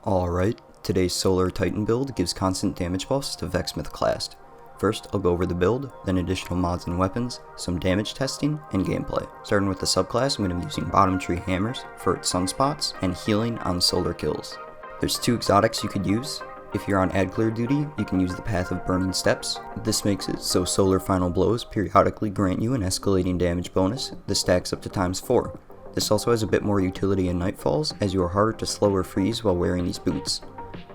Alright, today's Solar Titan build gives constant damage buffs to Vex Mythoclast. First, I'll go over the build, then additional mods and weapons, some damage testing, and gameplay. Starting with the subclass, I'm going to be using bottom tree hammers for its sunspots and healing on solar kills. There's two exotics you could use. If you're on ad clear duty, you can use the Path of Burning Steps. This makes it so solar final blows periodically grant you an escalating damage bonus that stacks up to ×4. This also has a bit more utility in Nightfalls, as you are harder to slow or freeze while wearing these boots.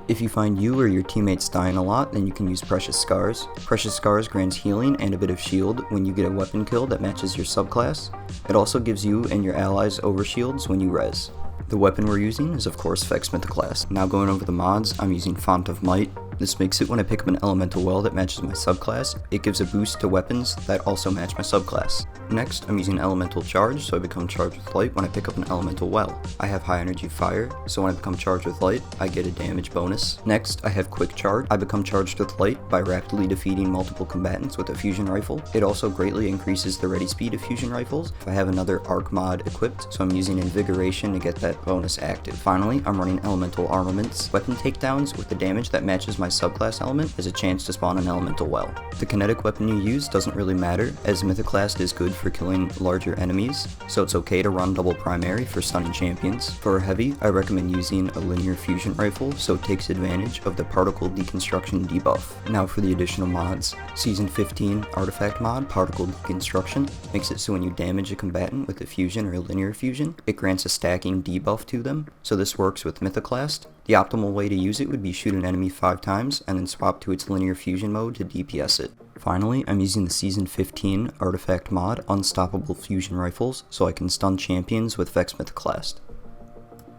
If you find you or your teammates dying a lot, then you can use Precious Scars. Precious Scars grants healing and a bit of shield when you get a weapon kill that matches your subclass. It also gives you and your allies overshields when you res. The weapon we're using is of course Vex Mythoclast. Now going over the mods, I'm using Font of Might. This makes it when I pick up an elemental well that matches my subclass, it gives a boost to weapons that also match my subclass. Next, I'm using Elemental Charge, so I become charged with light when I pick up an elemental well. I have high energy fire, so when I become charged with light, I get a damage bonus. Next, I have Quick Charge. I become charged with light by rapidly defeating multiple combatants with a fusion rifle. It also greatly increases the ready speed of fusion rifles. I have another arc mod equipped, so I'm using Invigoration to get that bonus active. Finally, I'm running Elemental Armaments. Weapon takedowns with the damage that matches my subclass element has a chance to spawn an elemental well. The kinetic weapon you use doesn't really matter, as Mythoclast is good for killing larger enemies, so it's okay to run double primary for stunning champions. For a heavy, I recommend using a linear fusion rifle, so it takes advantage of the particle deconstruction debuff. Now for the additional mods. Season 15 artifact mod, particle deconstruction, makes it so when you damage a combatant with a fusion or a linear fusion, it grants a stacking debuff to them, so this works with Mythoclast. The optimal way to use it would be shoot an enemy 5 times and then swap to its linear fusion mode to DPS it. Finally, I'm using the Season 15 artifact mod, Unstoppable Fusion Rifles, so I can stun champions with Vex Mythoclast.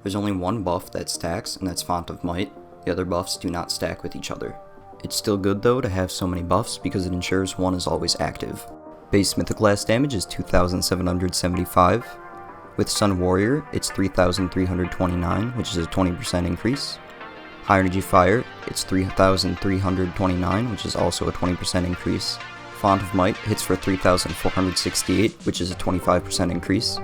There's only one buff that stacks, and that's Font of Might. The other buffs do not stack with each other. It's still good though to have so many buffs because it ensures one is always active. Base Mythoclast damage is 2,775. With Sun Warrior, it's 3,329, which is a 20% increase. High Energy Fire, it's 3,329, which is also a 20% increase. Font of Might hits for 3,468, which is a 25% increase.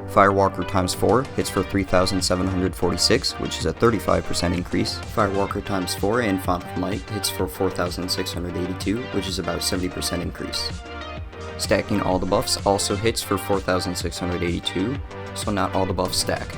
Firewalker ×4 hits for 3,746, which is a 35% increase. Firewalker ×4 and Font of Might hits for 4,682, which is about 70% increase. Stacking all the buffs also hits for 4,682, so not all the buffs stack.